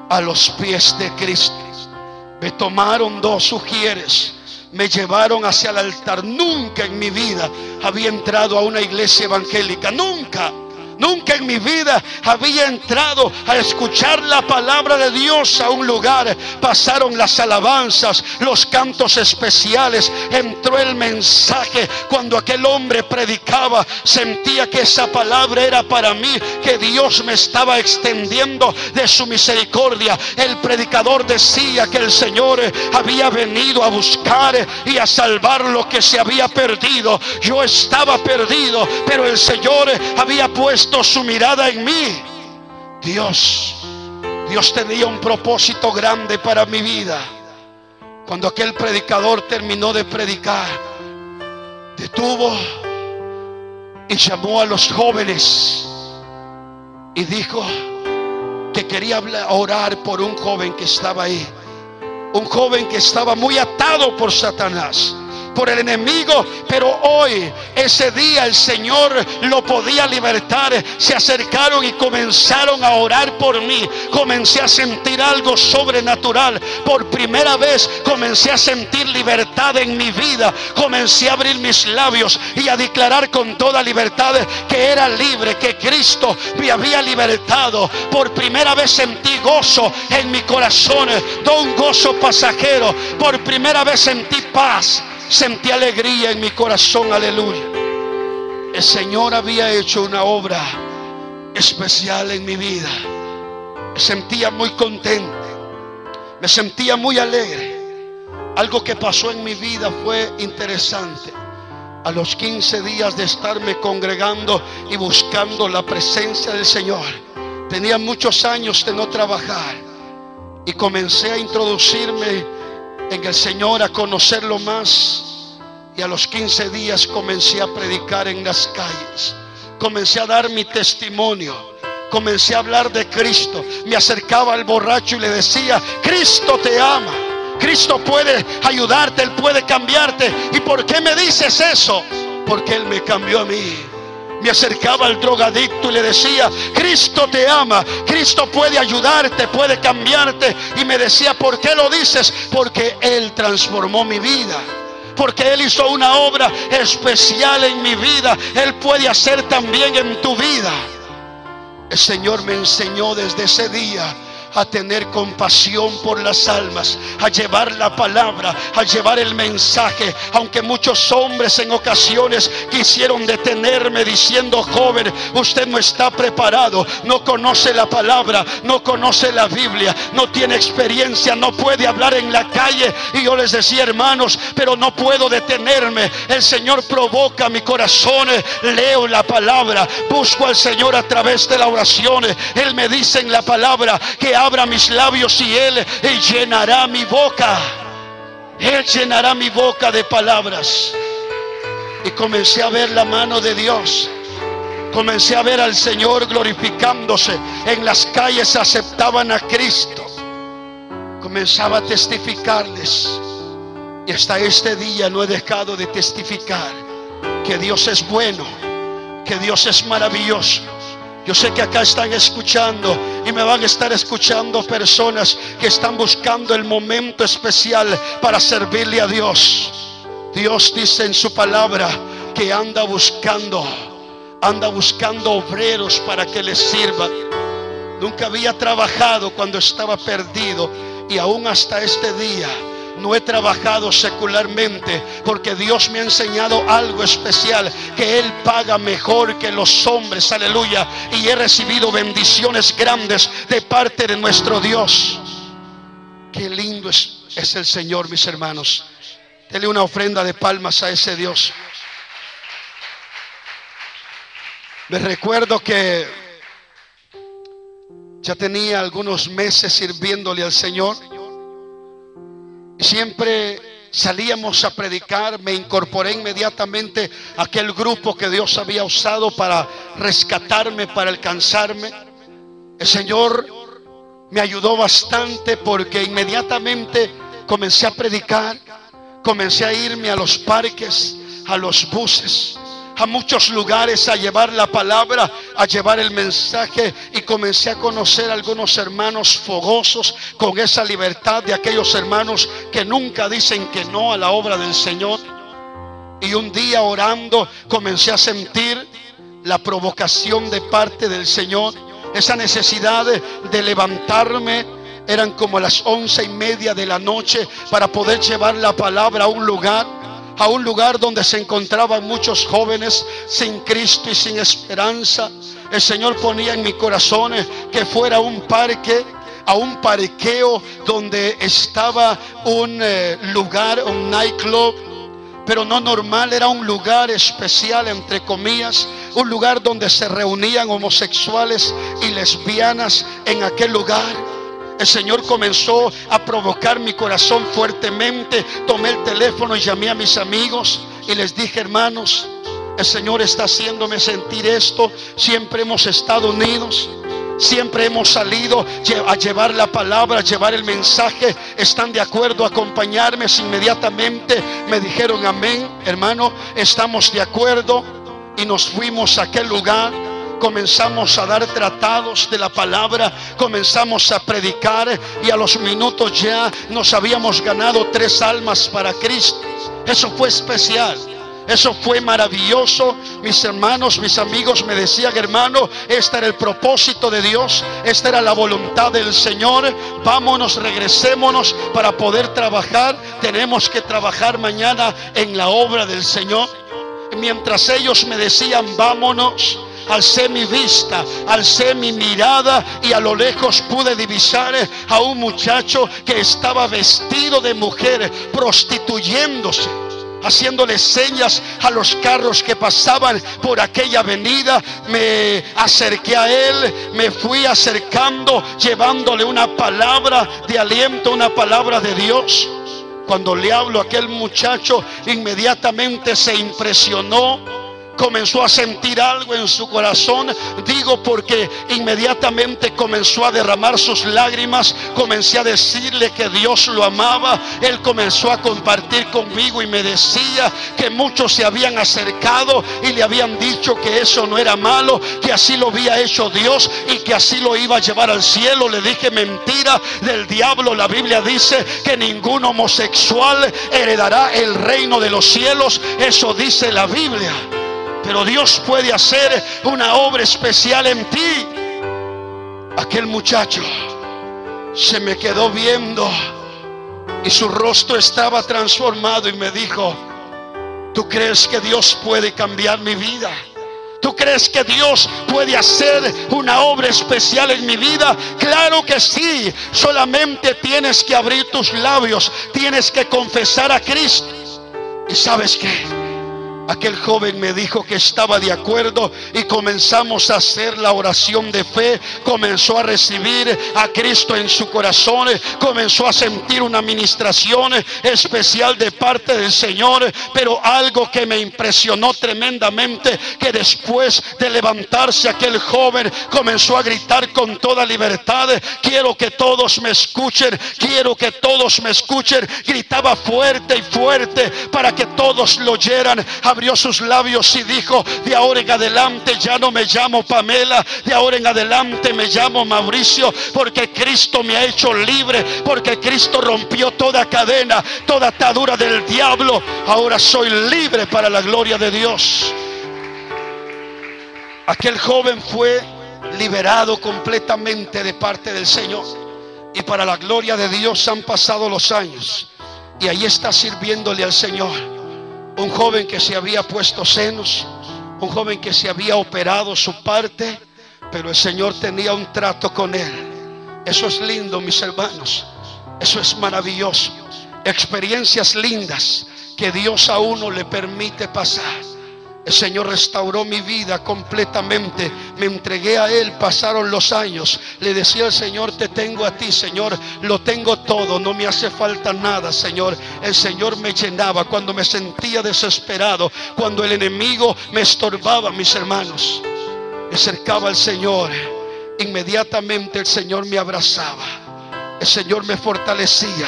a los pies de Cristo. Me tomaron 2 ujieres, me llevaron hacia el altar. Nunca en mi vida había entrado a una iglesia evangélica, nunca. Nunca en mi vida había entrado a escuchar la palabra de Dios a un lugar. Pasaron las alabanzas, los cantos especiales, entró el mensaje. Cuando aquel hombre predicaba, sentía que esa palabra era para mí, que Dios me estaba extendiendo de su misericordia. El predicador decía que el Señor había venido a buscar y a salvar lo que se había perdido. Yo estaba perdido, pero el Señor había puesto su mirada en mí. Dios tenía un propósito grande para mi vida. Cuando aquel predicador terminó de predicar, detuvo y llamó a los jóvenes y dijo que quería orar por un joven que estaba ahí, un joven que estaba muy atado por Satanás, por el enemigo, pero hoy, ese día, el Señor lo podía libertar. Se acercaron y comenzaron a orar por mí. Comencé a sentir algo sobrenatural. Por primera vez comencé a sentir libertad en mi vida. Comencé a abrir mis labios y a declarar con toda libertad que era libre, que Cristo me había libertado. Por primera vez sentí gozo en mi corazón, no un gozo pasajero. Por primera vez sentí paz. Sentí alegría en mi corazón, aleluya. El Señor había hecho una obra especial en mi vida. Me sentía muy contento, me sentía muy alegre. Algo que pasó en mi vida fue interesante. A los 15 días de estarme congregando y buscando la presencia del Señor, tenía muchos años de no trabajar y comencé a introducirme en el Señor, a conocerlo más. Y a los 15 días comencé a predicar en las calles. Comencé a dar mi testimonio. Comencé a hablar de Cristo. Me acercaba al borracho y le decía: Cristo te ama. Cristo puede ayudarte, Él puede cambiarte. ¿Y por qué me dices eso? Porque Él me cambió a mí. Me acercaba al drogadicto y le decía: Cristo te ama, Cristo puede ayudarte, puede cambiarte. Y me decía: ¿por qué lo dices? Porque Él transformó mi vida, porque Él hizo una obra especial en mi vida. Él puede hacer también en tu vida. El Señor me enseñó desde ese día a tener compasión por las almas, a llevar la palabra, a llevar el mensaje. Aunque muchos hombres en ocasiones quisieron detenerme diciendo: joven, usted no está preparado, no conoce la palabra, no conoce la Biblia, no tiene experiencia, no puede hablar en la calle. Y yo les decía: hermanos, pero no puedo detenerme. El Señor provoca mi corazón, leo la palabra, busco al Señor a través de la oración. Él me dice en la palabra que abra mis labios y Él llenará mi boca. Él llenará mi boca de palabras. Y comencé a ver la mano de Dios. Comencé a ver al Señor glorificándose. En las calles aceptaban a Cristo. Comenzaba a testificarles. Y hasta este día no he dejado de testificar que Dios es bueno, que Dios es maravilloso. Yo sé que acá están escuchando y me van a estar escuchando personas que están buscando el momento especial para servirle a Dios. Dios dice en su palabra que anda buscando obreros para que les sirvan. Nunca había trabajado cuando estaba perdido y aún hasta este día no he trabajado secularmente, porque Dios me ha enseñado algo especial, que Él paga mejor que los hombres, aleluya. Y he recibido bendiciones grandes de parte de nuestro Dios. Qué lindo es el Señor, mis hermanos. Dele una ofrenda de palmas a ese Dios. Me recuerdo que ya tenía algunos meses sirviéndole al Señor. Siempre salíamos a predicar. Me incorporé inmediatamente a aquel grupo que Dios había usado para rescatarme, para alcanzarme. El Señor me ayudó bastante, porque inmediatamente comencé a predicar. Comencé a irme a los parques, a los buses, a muchos lugares, a llevar la palabra, a llevar el mensaje. Y comencé a conocer a algunos hermanos fogosos, con esa libertad de aquellos hermanos que nunca dicen que no a la obra del Señor. Y un día orando comencé a sentir la provocación de parte del Señor, esa necesidad de levantarme. Eran como las 11:30 de la noche para poder llevar la palabra a un lugar donde se encontraban muchos jóvenes sin Cristo y sin esperanza. El Señor ponía en mi corazón que fuera a un parqueo donde estaba un lugar, un nightclub, pero no normal, era un lugar especial, entre comillas, un lugar donde se reunían homosexuales y lesbianas en aquel lugar. El Señor comenzó a provocar mi corazón fuertemente. Tomé el teléfono y llamé a mis amigos y les dije: hermanos, el Señor está haciéndome sentir esto. Siempre hemos estado unidos, siempre hemos salido a llevar la palabra, a llevar el mensaje. ¿Están de acuerdo a acompañarme? Inmediatamente me dijeron: amén, hermano, estamos de acuerdo. Y nos fuimos a aquel lugar. Comenzamos a dar tratados de la palabra, comenzamos a predicar, y a los minutos ya nos habíamos ganado 3 almas para Cristo. Eso fue especial, eso fue maravilloso. Mis hermanos, mis amigos me decían: hermano, este era el propósito de Dios, esta era la voluntad del Señor. Vámonos, regresémonos para poder trabajar. Tenemos que trabajar mañana en la obra del Señor. Mientras ellos me decían vámonos, alcé mi vista, alcé mi mirada, y a lo lejos pude divisar a un muchacho que estaba vestido de mujer, prostituyéndose, haciéndole señas a los carros que pasaban por aquella avenida. Me acerqué a él, me fui acercando, llevándole una palabra de aliento, una palabra de Dios. Cuando le hablo a aquel muchacho, inmediatamente se impresionó, comenzó a sentir algo en su corazón. Digo porque inmediatamente comenzó a derramar sus lágrimas. Comencé a decirle que Dios lo amaba. Él comenzó a compartir conmigo y me decía que muchos se habían acercado y le habían dicho que eso no era malo, que así lo había hecho Dios y que así lo iba a llevar al cielo. Le dije: mentira del diablo. La Biblia dice que ningún homosexual heredará el reino de los cielos. Eso dice la Biblia. Pero Dios puede hacer una obra especial en ti. Aquel muchacho se me quedó viendo y su rostro estaba transformado y me dijo: ¿tú crees que Dios puede cambiar mi vida? ¿Tú crees que Dios puede hacer una obra especial en mi vida? Claro que sí. Solamente tienes que abrir tus labios, tienes que confesar a Cristo. ¿Y sabes qué? Aquel joven me dijo que estaba de acuerdo y comenzamos a hacer la oración de fe. Comenzó a recibir a Cristo en su corazón, comenzó a sentir una administración especial de parte del Señor. Pero algo que me impresionó tremendamente, que después de levantarse aquel joven comenzó a gritar con toda libertad: quiero que todos me escuchen, quiero que todos me escuchen. Gritaba fuerte y fuerte para que todos lo oyeran. Abrió sus labios y dijo: de ahora en adelante ya no me llamo Pamela, de ahora en adelante me llamo Mauricio, porque Cristo me ha hecho libre, porque Cristo rompió toda cadena, toda atadura del diablo. Ahora soy libre para la gloria de Dios. Aquel joven fue liberado completamente de parte del Señor, y para la gloria de Dios han pasado los años y ahí está sirviéndole al Señor. Un joven que se había puesto senos, un joven que se había operado su parte, pero el Señor tenía un trato con él. Eso es lindo, mis hermanos. Eso es maravilloso. Experiencias lindas que Dios a uno le permite pasar. El Señor restauró mi vida completamente. Me entregué a Él, pasaron los años. Le decía al Señor: te tengo a ti, Señor. Lo tengo todo, no me hace falta nada, Señor. El Señor me llenaba cuando me sentía desesperado, cuando el enemigo me estorbaba, mis hermanos. Me acercaba al Señor, inmediatamente el Señor me abrazaba, el Señor me fortalecía.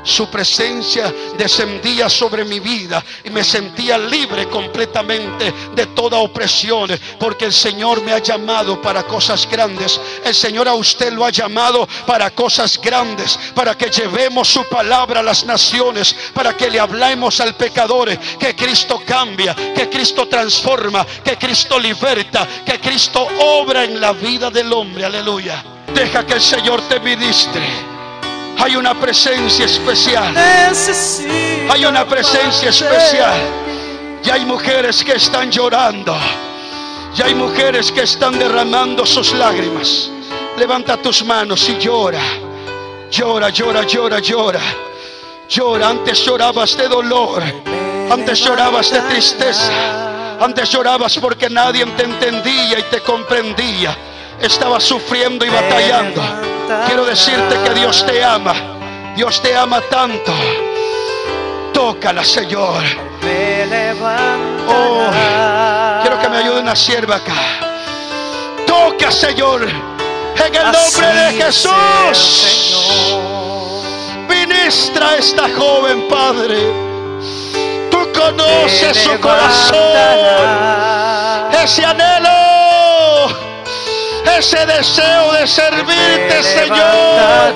Su presencia descendía sobre mi vida y me sentía libre completamente de toda opresión, porque el Señor me ha llamado para cosas grandes. El Señor a usted lo ha llamado para cosas grandes, para que llevemos su palabra a las naciones, para que le hablemos al pecador que Cristo cambia, que Cristo transforma, que Cristo liberta, que Cristo obra en la vida del hombre. Aleluya. Deja que el Señor te ministre. Hay una presencia especial. Hay una presencia especial. Y hay mujeres que están llorando. Y hay mujeres que están derramando sus lágrimas. Levanta tus manos y llora. Llora, llora, llora, llora. Llora. Antes llorabas de dolor. Antes llorabas de tristeza. Antes llorabas porque nadie te entendía y te comprendía. Estabas sufriendo y batallando. Quiero decirte que Dios te ama. Dios te ama tanto. Tócala, Señor. Oh, quiero que me ayude una sierva acá. Toca, Señor, en el nombre de Jesús. Ministra a esta joven, Padre. Tú conoces su corazón, ese anhelo, ese deseo de servirte, Señor.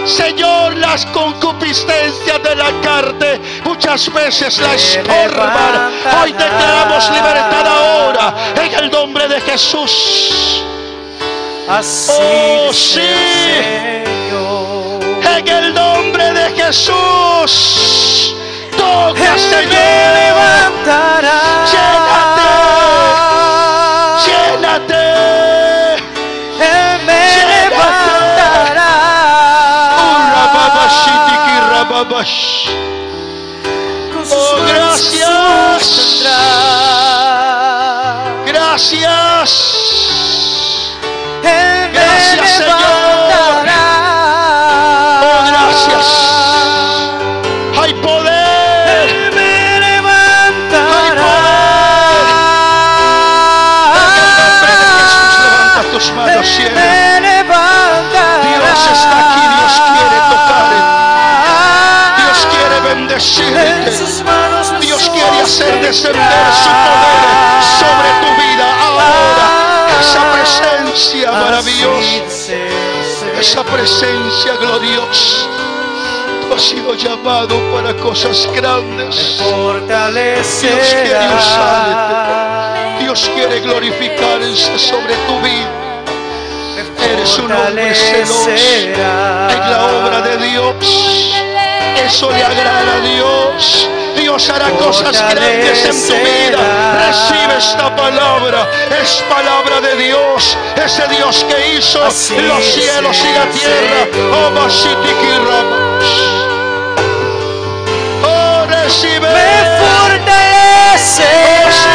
Señor, las concupiscencias de la carne muchas veces la estorban. Hoy declaramos libertad ahora en el nombre de Jesús. Oh, sí, en el nombre de Jesús. Toca, Señor. Llénate. Oh, gracias. Gracias. Gracias, Señor. Oh, gracias. Hay poder. Hay poder. En el nombre de Jesús, levanta tus manos, cielo. Dios está aquí, Dios quiere tocar. Bendecirte. Dios quiere hacer descender su poder sobre tu vida ahora. Esa presencia maravillosa, esa presencia gloriosa. Tú has sido llamado para cosas grandes. Dios quiere usarte. Dios quiere glorificarse sobre tu vida. Eres un hombre celoso en la obra de Dios. Eso le agrada a Dios. Dios hará cosas grandes en tu vida. Recibe esta palabra. Es palabra de Dios. Ese Dios que hizo los cielos y la tierra. Oh, recibe. Me fortalece. Oh, sí.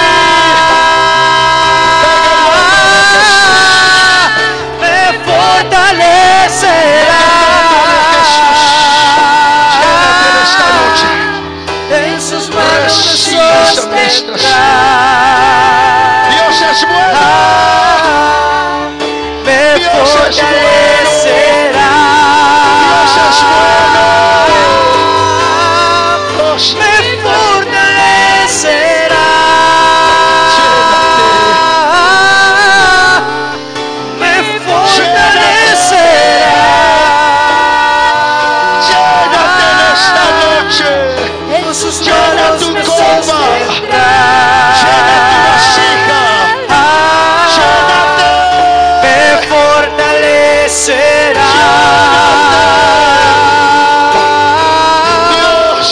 Me fortalecerá. En sus manos me sostendrá. Dios es bueno. Me fortalecerá. Dios es bueno. Me fortalecerá. Me fortalecerá. Llénate en esta noche. Llena tu copa, llena tu vasija, llénate. Me fortalecerá. Dios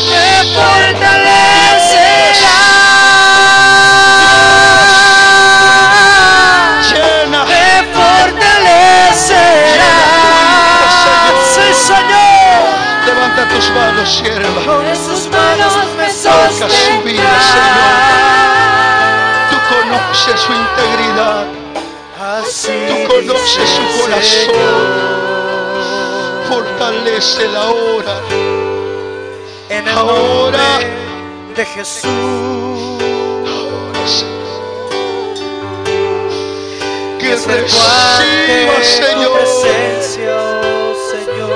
Me fortalecerá. llena. Me fortalecerá. Sí, Señor. Levanta tus manos, sierva. Con sus manos me Toca su vida, Señor. Tú sostendrá. conoces su integridad. Tú conoces su corazón. Fortalécela ahora. En el Ahora. nombre de Jesús. Ahora, Señor. Que Es el reciba, tu Señor. presencia, oh Señor.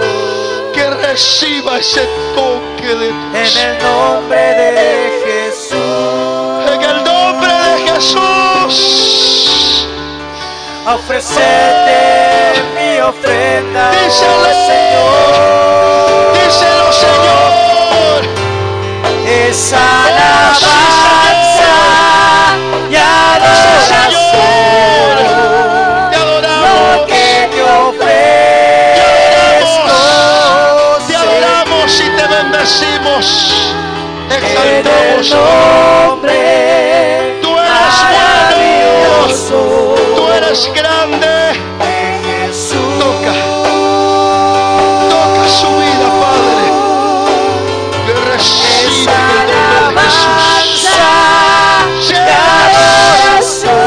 Que Reciba ese toque de En el nombre de Jesús. En el nombre de Jesús. A ofrecerte mi ofrenda, Díselo, Señor. díselo, Señor. Esa alabanza y adoración. Te adoramos. Lo que te ofrezco, Te adoramos y te bendecimos. Te en el exaltamos. nombre Tú eres maravilloso Tú eres grande. de Jesús. Toca su vida, Padre. Que reciba Esa en el nombre de Jesús. alabanza y adoración.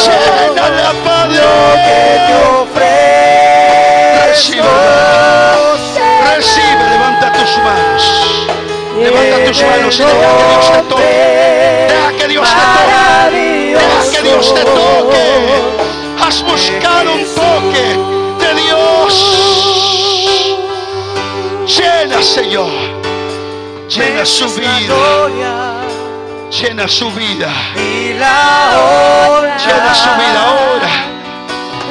Llénala, Padre. Lo que te ofrezco, Recibe, levanta tus manos. Levanta tus manos y deja que Dios te toque. Deja que Dios te toque. Deja que Dios te toque. Has buscado un toque de Dios. Llena, Señor. Llena su vida. Llena su vida. Y la hora. Llena su vida ahora.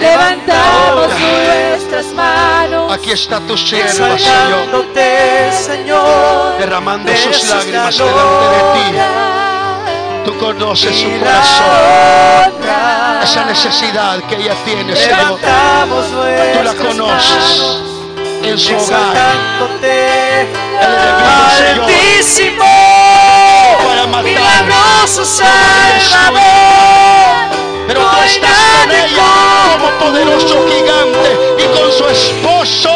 Levantamos Ahora. nuestras manos. Aquí está tu sierva, Señor. Exaltándote, Señor, Derramando sus mereces lágrimas la delante de ti. gloria Tú conoces su y la corazón. honra. Esa necesidad que ella tiene, Señor. Levantamos Tú la nuestras conoces manos, en su hogar. exaltándote, El enemigo, Señor, Altísimo, para matar, milagroso para Salvador. pero No tú hay estás con nadie ella como poderoso gigante y con su esposo.